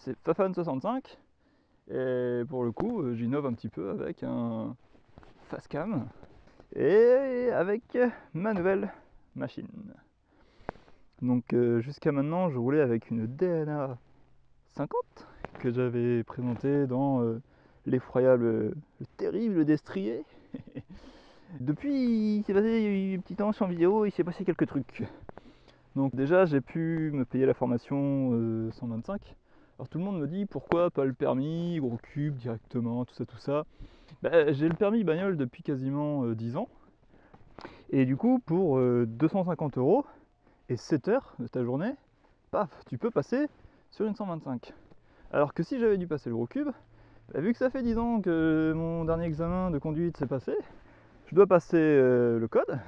c'est Fafan 65 et pour le coup j'innove un petit peu avec un Facecam et avec ma nouvelle machine. Donc jusqu'à maintenant je roulais avec une DNA 50 que j'avais présentée dans l'effroyable, le terrible destrier. Depuis il s'est passé un petit temps sur vidéo, il s'est passé quelques trucs. Donc déjà j'ai pu me payer la formation 125. Alors tout le monde me dit pourquoi pas le permis, gros cube directement, tout ça tout ça. Bah, j'ai le permis bagnole depuis quasiment 10 ans. Et du coup pour 250 € et 7 heures de ta journée, paf, tu peux passer sur une 125. Alors que si j'avais dû passer le gros cube, bah, vu que ça fait 10 ans que mon dernier examen de conduite s'est passé, je dois passer le code.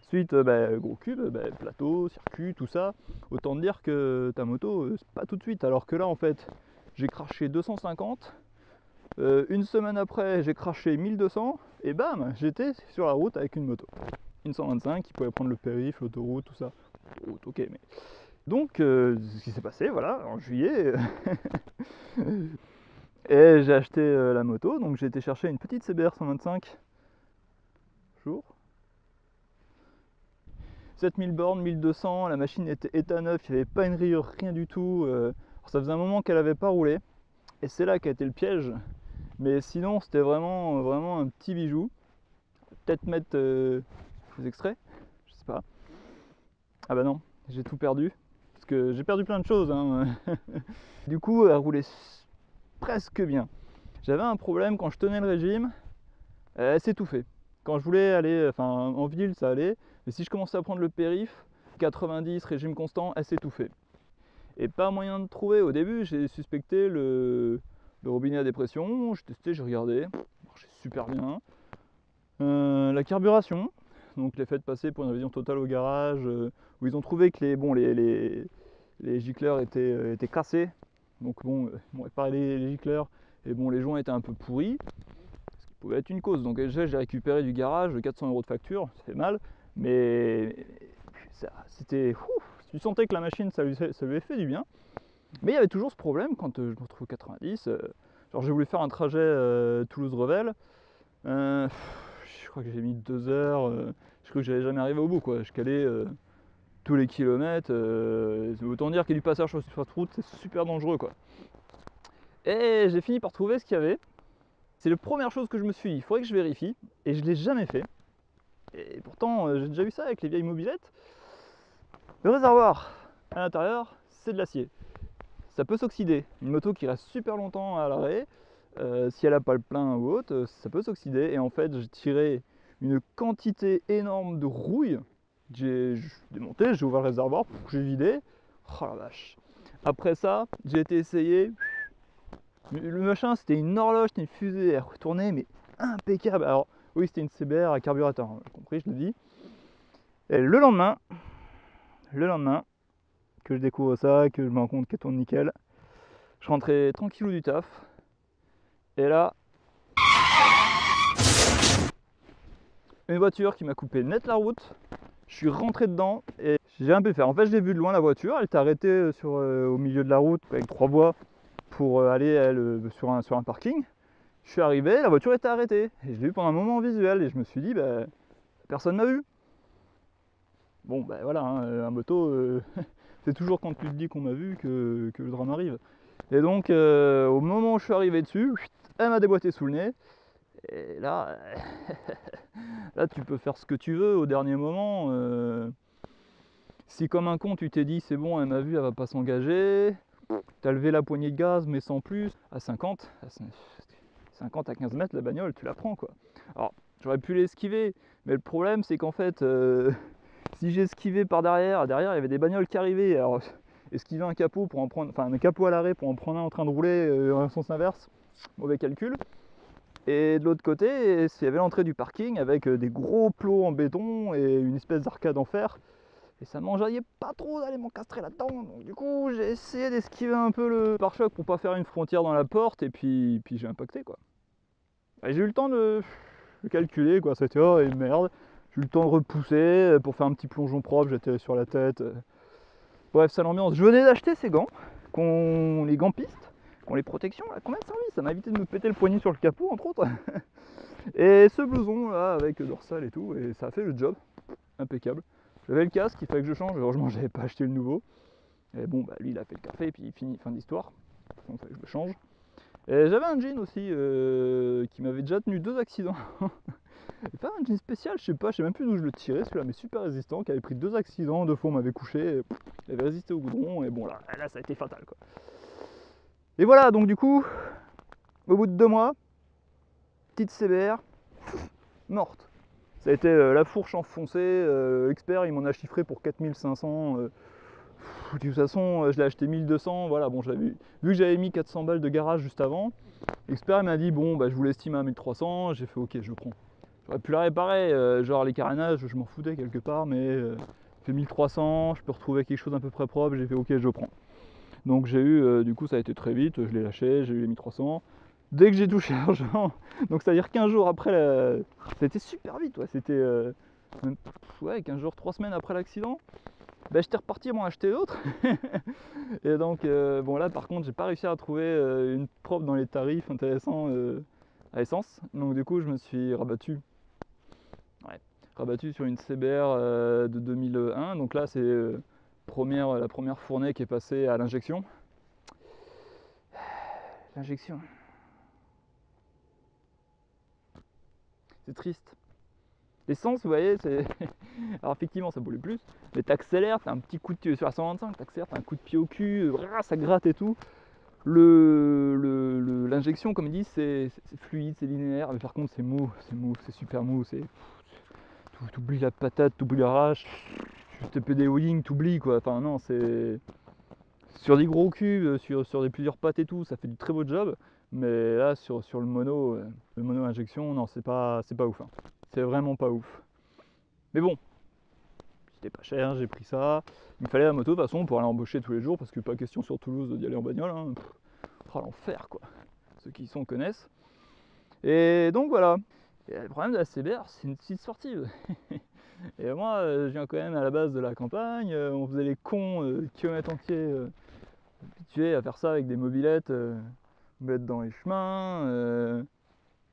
Ensuite, gros cube, plateau, circuit, tout ça. Autant te dire que ta moto, c'est pas tout de suite. Alors que là, en fait, j'ai craché 250. Une semaine après, j'ai craché 1200. Et bam, j'étais sur la route avec une moto. Une 125 qui pouvait prendre le périph', l'autoroute, tout ça. Autoroute, ok, mais. Donc, ce qui s'est passé, voilà, en juillet. Et j'ai acheté la moto. Donc, j'ai été chercher une petite CBR 125. Jour. 7000 bornes, 1200, la machine était état neuf, il n'y avait pas une rayure, rien du tout. Ça faisait un moment qu'elle n'avait pas roulé. Et c'est là qu'a été le piège. Mais sinon, c'était vraiment un petit bijou. Peut-être mettre des extraits, je sais pas. Ah bah non, j'ai tout perdu. Parce que j'ai perdu plein de choses. Hein. Du coup, elle roulait presque bien. J'avais un problème quand je tenais le régime, elle s'étouffait. Quand je voulais aller, en ville, ça allait. Mais si je commençais à prendre le périph', 90, régime constant, elle s'étouffait. Et pas moyen de trouver. Au début, j'ai suspecté le robinet à dépression. J'ai testé, j'ai regardé. Ça marchait super bien. La carburation. Donc, je l'ai fait passer pour une révision totale au garage. Où ils ont trouvé que les gicleurs étaient cassés. Donc, bon, ils m'ont réparé les gicleurs. Et bon, les joints étaient un peu pourris. Ce qui pouvait être une cause. Donc, déjà, j'ai récupéré du garage 400 € de facture. Ça fait mal. Mais c'était. Tu sentais que la machine, ça lui avait fait du bien. Mais il y avait toujours ce problème quand je me retrouve au 90. Genre j'ai voulu faire un trajet Toulouse-Revel. Je crois que j'ai mis 2 heures. Je crois que j'allais jamais arriver au bout, quoi. Je calais tous les kilomètres. Autant dire qu'il y a du passage sur cette route, c'est super dangereux, quoi. Et j'ai fini par trouver ce qu'il y avait. C'est la première chose que je me suis dit, il faudrait que je vérifie. Et je ne l'ai jamais fait. Et pourtant, j'ai déjà eu ça avec les vieilles mobilettes. Le réservoir à l'intérieur, c'est de l'acier. Ça peut s'oxyder. Une moto qui reste super longtemps à l'arrêt, si elle n'a pas le plein ou autre, ça peut s'oxyder. Et en fait, j'ai tiré une quantité énorme de rouille. J'ai démonté, j'ai ouvert le réservoir, j'ai vidé. Oh la vache. Après ça, j'ai été essayer. Le machin, c'était une horloge, c'était une fusée, elle retournait, mais impeccable. Alors, oui, c'était une CBR à carburateur, hein, j'ai compris, je le dis. Et le lendemain, que je découvre ça, que je me rends compte qu'elle tourne nickel, je rentrais tranquillou du taf. Et là, une voiture qui m'a coupé net la route. Je suis rentré dedans et j'ai un peu fait. En fait, je l'ai vu de loin la voiture. Elle était arrêtée au milieu de la route avec 3 voies pour aller sur un parking. Je suis arrivé, la voiture était arrêtée. Et je l'ai vu pendant un moment en visuel et je me suis dit, personne m'a vu. Bon, voilà, hein, un moto, c'est toujours quand tu te dis qu'on m'a vu que le drame arrive. Et donc, au moment où je suis arrivé dessus, elle m'a déboîté sous le nez. Et là, là, tu peux faire ce que tu veux au dernier moment. Si comme un con, tu t'es dit c'est bon, elle m'a vu, elle va pas s'engager. T'as levé la poignée de gaz, mais sans plus. À 50 à 15 mètres, la bagnole, tu la prends, quoi. Alors, j'aurais pu l'esquiver, mais le problème, c'est qu'en fait, si j'ai esquivé par derrière, il y avait des bagnoles qui arrivaient. Alors, esquiver un capot pour en prendre, enfin un capot à l'arrêt pour en prendre un en train de rouler en sens inverse, mauvais calcul. Et de l'autre côté, il y avait l'entrée du parking avec des gros plots en béton et une espèce d'arcade en fer. Et ça m'enjaillait pas trop d'aller m'encastrer là-dedans. Donc du coup, j'ai essayé d'esquiver un peu le pare-choc pour pas faire une frontière dans la porte. Et puis j'ai impacté, quoi. Et j'ai eu le temps de calculer, quoi. C'était oh et merde. J'ai eu le temps de repousser pour faire un petit plongeon propre. J'étais sur la tête. Bref, ça l'ambiance. Je venais d'acheter ces gants. les gants pistes, qui ont les protections, là, combien de servi? Ça m'a évité de me péter le poignet sur le capot, entre autres. Et ce blouson là, avec dorsale et tout, et ça a fait le job, impeccable. J'avais le casque, il fallait que je change, heureusement j'avais pas acheté le nouveau. Et bon, bah lui il a fait le café, et puis fini, fin d'histoire. Donc il fallait que je le change. Et j'avais un jean aussi qui m'avait déjà tenu 2 accidents. Et pas un jean spécial, je sais même plus d'où je le tirais celui-là, mais super résistant, qui avait pris 2 accidents, 2 fois on m'avait couché, et il avait résisté au goudron, et bon là ça a été fatal quoi. Et voilà, donc du coup, au bout de 2 mois, petite CBR, morte. Ça a été la fourche enfoncée, expert il m'en a chiffré pour 4500. De toute façon, je l'ai acheté 1200, voilà, bon, vu que j'avais mis 400 balles de garage juste avant, l'expert m'a dit bon, bah je vous l'estime à 1300, j'ai fait ok, je prends. J'aurais pu la réparer, genre les carénages, je m'en foutais quelque part, mais fait 1300, je peux retrouver quelque chose à peu près propre, j'ai fait ok, je prends. Donc j'ai eu, du coup ça a été très vite, je l'ai lâché, j'ai eu les 1300. Dès que j'ai touché l'argent, donc c'est-à-dire 15 jours après, ça a été super vite, ouais, c'était 15 jours, 3 semaines après l'accident, bah, j'étais reparti à m'en acheter d'autres. Et donc bon là par contre j'ai pas réussi à trouver une propre dans les tarifs intéressants à essence, donc du coup je me suis rabattu sur une CBR de 2001, donc là c'est la première fournée qui est passée à l'injection. L'injection, c'est triste. L'essence, vous voyez, c'est. Alors effectivement ça pollue plus, mais t'accélères, t'as un petit coup de pied sur la 125, t'accélères, t'as un coup de pied au cul, ça gratte et tout. L'injection, comme ils disent, c'est fluide, c'est linéaire, mais par contre c'est mou, c'est super mou, t'oublies la patate, t'oublies la rage, tu te fais des wheelings, t'oublies quoi, enfin non, c'est sur des gros cubes, sur des plusieurs pattes et tout, ça fait du très beau job, mais là sur le mono injection, non, c'est pas ouf, hein. C'est vraiment pas ouf. Mais bon, c'était pas cher, j'ai pris ça. Il me fallait la moto de toute façon pour aller embaucher tous les jours, parce que pas question sur Toulouse d'y aller en bagnole, hein. Oh, l'enfer quoi. Ceux qui y sont connaissent. Et donc voilà. Et le problème de la CBR, c'est une petite sportive. Et moi, je viens quand même à la base de la campagne. On faisait les cons kilomètres entiers, habitués à faire ça avec des mobylettes, mettre dans les chemins.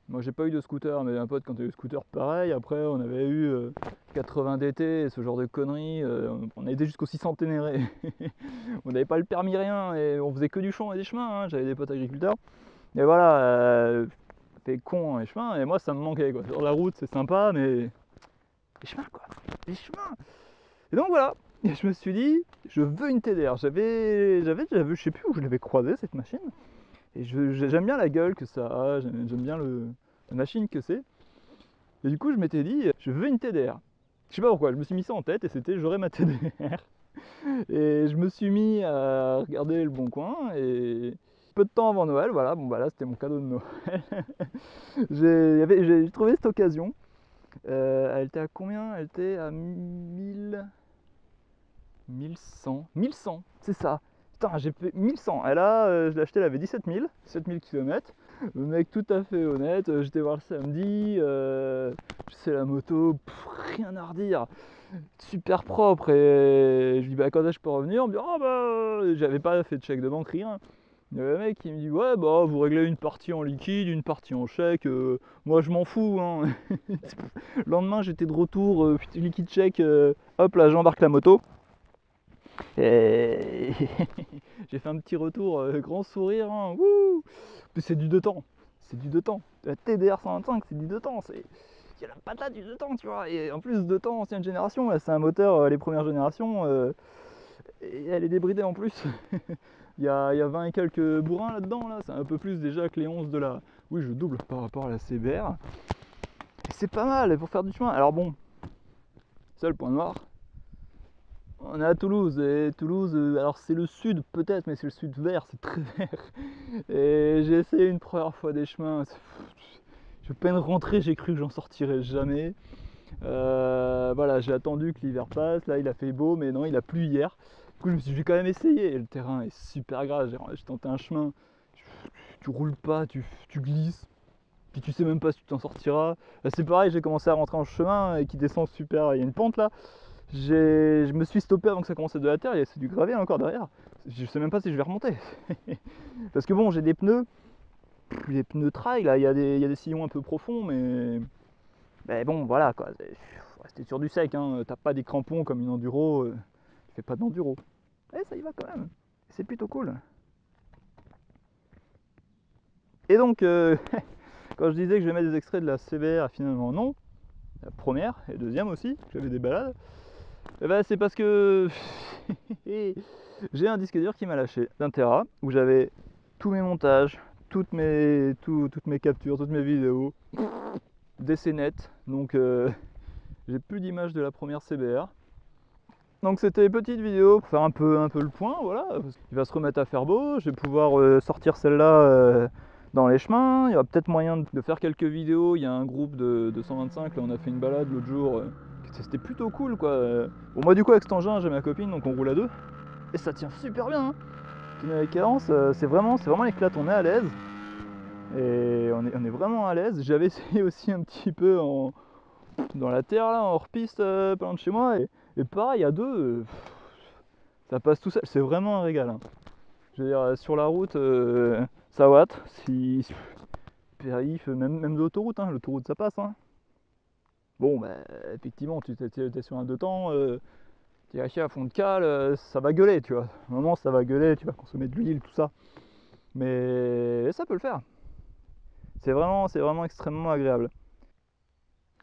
Moi j'ai pas eu de scooter, mais un pote quand il a eu le scooter pareil. Après on avait eu 80 DT et ce genre de conneries. On a été jusqu'au 600 Ténéré. On n'avait pas le permis rien et on faisait que du champ et des chemins, hein. J'avais des potes agriculteurs. Et voilà, fait con les chemins, et moi ça me manquait quoi. Sur la route c'est sympa, mais les chemins quoi, les chemins. Et donc voilà, et je me suis dit, je veux une TDR. J'avais déjà vu, je sais plus où je l'avais croisée cette machine. Et j'aime bien la gueule que ça a, j'aime bien la machine que c'est. Et du coup je m'étais dit, je veux une TDR. Je sais pas pourquoi, je me suis mis ça en tête et c'était j'aurai ma TDR. Et je me suis mis à regarder le bon coin et peu de temps avant Noël, voilà, bon bah là c'était mon cadeau de Noël. J'ai trouvé cette occasion. Elle était à combien? Elle était à 1100, c'est ça. Putain, j'ai fait 1100. Elle je l'ai acheté, elle avait 17 000 km. Le mec tout à fait honnête, j'étais voir le samedi, je sais la moto, rien à redire. Super propre, et je lui dis bah quand est-ce que je peux revenir? On me dit oh bah j'avais pas fait de chèque de banque, rien. Il y avait le mec qui me dit ouais bah vous réglez une partie en liquide, une partie en chèque, moi je m'en fous hein. Le lendemain j'étais de retour, liquide chèque, hop là j'embarque la moto. Et j'ai fait un petit retour, grand sourire, hein. Wouh. C'est du 2 temps, c'est du 2 temps. La TDR 125 c'est du 2 temps, il y a la patate du 2 temps tu vois. Et en plus 2 temps ancienne génération, là c'est un moteur les premières générations, et elle est débridée en plus. il y a 20 et quelques bourrins là-dedans, là, c'est un peu plus déjà que les 11 de la. Oui, je double par rapport à la CBR. Et c'est pas mal pour faire du chemin. Alors bon, seul point noir, on est à Toulouse, et Toulouse, alors c'est le sud peut-être, mais c'est le sud vert, c'est très vert. Et j'ai essayé une première fois des chemins, je peine rentrer, j'ai cru que j'en sortirais jamais. Voilà, j'ai attendu que l'hiver passe, là il a fait beau, mais non, il a plu hier. Du coup je me suis dit, je vais quand même essayer, et le terrain est super gras, j'ai tenté un chemin, tu roules pas, tu glisses, puis tu sais même pas si tu t'en sortiras. Là c'est pareil, j'ai commencé à rentrer en chemin et qui descend super, il y a une pente là. je me suis stoppé avant que ça commence à de la terre, c'est du gravier encore derrière. Je sais même pas si je vais remonter. Parce que bon, j'ai des pneus trail, là, il y a des sillons un peu profonds, mais bon, voilà quoi. Faut rester sur du sec, hein. T'as pas des crampons comme une enduro, tu fais pas d'enduro. Et ça y va quand même, c'est plutôt cool. Et donc, quand je disais que je vais mettre des extraits de la CBR, finalement non. La première et deuxième aussi, j'avais des balades. Et ben c'est parce que j'ai un disque dur qui m'a lâché d'un Tera où j'avais tous mes montages, toutes mes captures, toutes mes vidéos, des scénettes. Donc j'ai plus d'images de la première CBR. Donc c'était une petite vidéo pour faire un peu le point, voilà. Il va se remettre à faire beau, je vais pouvoir sortir celle-là dans les chemins. Il y aura peut-être moyen de faire quelques vidéos. Il y a un groupe de 125, là on a fait une balade l'autre jour. C'était plutôt cool quoi. Bon moi du coup avec cet engin j'ai ma copine donc on roule à deux. Et ça tient super bien hein. Avec cadence, c'est vraiment éclate, on est à l'aise. Et on est vraiment à l'aise. J'avais essayé aussi un petit peu dans la terre là, en hors-piste, pas loin de chez moi. Et pareil à deux, ça passe tout seul. C'est vraiment un régal. Hein. Je veux dire, sur la route, ça watt. Si périph, même de l'autoroute, hein, l'autoroute ça passe. Hein. Bon, bah, effectivement, tu es sur un deux temps, tu es à fond de cale, ça va gueuler, tu vois. À un moment, ça va gueuler, tu vas consommer de l'huile, tout ça. Mais ça peut le faire. C'est vraiment extrêmement agréable.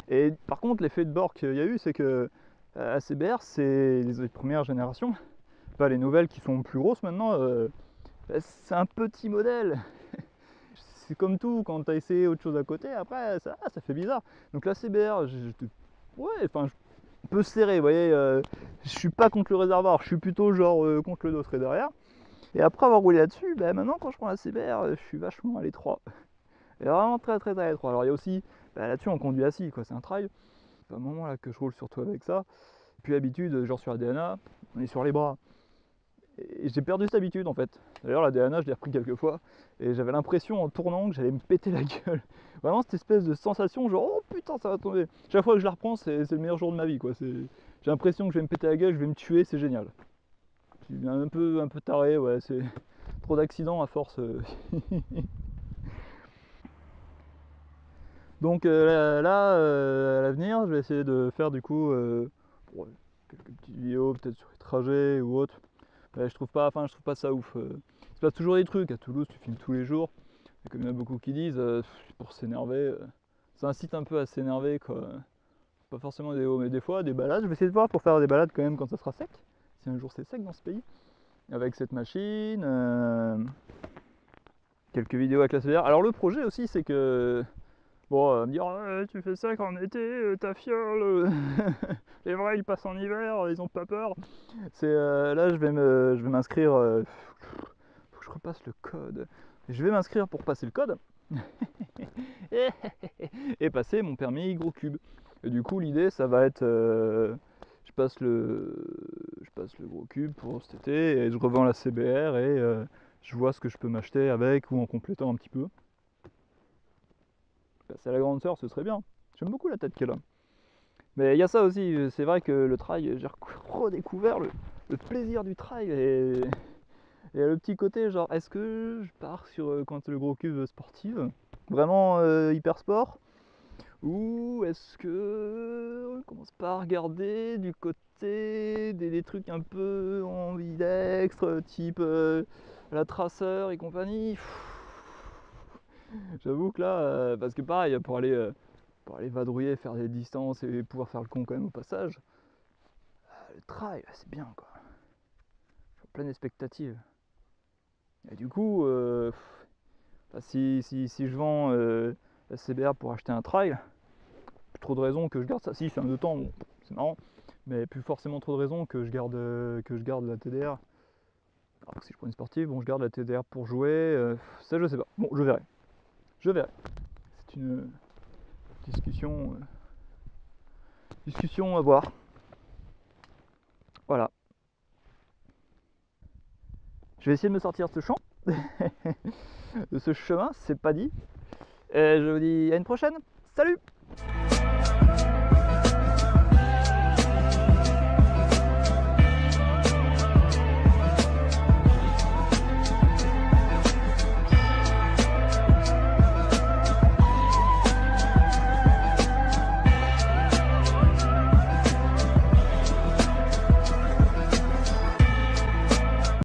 Et par contre, l'effet de bord qu'il y a eu, c'est que la CBR, c'est les premières générations, pas les nouvelles qui sont plus grosses maintenant, c'est un petit modèle. C'est comme tout, quand tu as essayé autre chose à côté, après ça fait bizarre. Donc la CBR, ouais, enfin, un peu serré, vous voyez, je suis pas contre le réservoir, je suis plutôt genre contre le dosseret derrière. Et après avoir roulé là-dessus, bah, maintenant quand je prends la CBR, je suis vachement à l'étroit. Et vraiment très à l'étroit. Alors il y a aussi, bah, là-dessus on conduit assis, quoi, c'est un trail. C'est un moment là que je roule surtout avec ça. Puis l'habitude, genre sur la DNA, on est sur les bras. Et j'ai perdu cette habitude en fait. D'ailleurs la DNA je l'ai repris quelques fois et j'avais l'impression en tournant que j'allais me péter la gueule. Vraiment cette espèce de sensation genre oh putain ça va tomber. Chaque fois que je la reprends c'est le meilleur jour de ma vie quoi. J'ai l'impression que je vais me péter la gueule, je vais me tuer, c'est génial. Je suis un peu taré, ouais, c'est trop d'accidents à force. Donc à l'avenir je vais essayer de faire du coup quelques petites vidéos peut-être sur les trajets ou autre. Je trouve pas ça ouf. Il se passe toujours des trucs. À Toulouse, tu filmes tous les jours. Et comme il y en a beaucoup qui disent, pour s'énerver, ça incite un peu à s'énerver quoi. Pas forcément des hauts, mais des fois des balades. Je vais essayer de voir pour faire des balades quand même quand ça sera sec. Si un jour c'est sec dans ce pays. Avec cette machine. Quelques vidéos avec la CBR. Alors le projet aussi c'est que. Bon, me dire tu fais ça quand en été, ta fiole, les vrais ils passent en hiver, ils ont pas peur. C'est là je vais m'inscrire. Faut que je repasse le code. Je vais m'inscrire pour passer le code et passer mon permis gros cube. Et du coup l'idée ça va être je passe le gros cube pour cet été et je revends la CBR et je vois ce que je peux m'acheter avec ou en complétant un petit peu. Passer à la grande sœur ce serait bien. J'aime beaucoup la tête qu'elle a. Mais il y a ça aussi, c'est vrai que le trail, j'ai redécouvert le plaisir du trail et le petit côté genre est-ce que je pars sur quand le gros cube sportive, vraiment hyper sport, ou est-ce que on commence pas à regarder du côté des trucs un peu ambidextres, type la traceur et compagnie. J'avoue que là, parce que pareil, pour aller vadrouiller, faire des distances et pouvoir faire le con quand même au passage, le trail, c'est bien quoi. Je suis en pleine expectative. Et du coup, si je vends la CBR pour acheter un trail, plus trop de raisons que je garde ça. Si c'est un 2 temps, bon, c'est marrant, mais plus forcément trop de raisons que je garde la TDR. Alors que si je prends une sportive, bon je garde la TDR pour jouer, ça je sais pas. Bon je verrai. C'est une discussion à voir. Voilà. Je vais essayer de me sortir de ce champ, de ce chemin, c'est pas dit. Et je vous dis à une prochaine. Salut!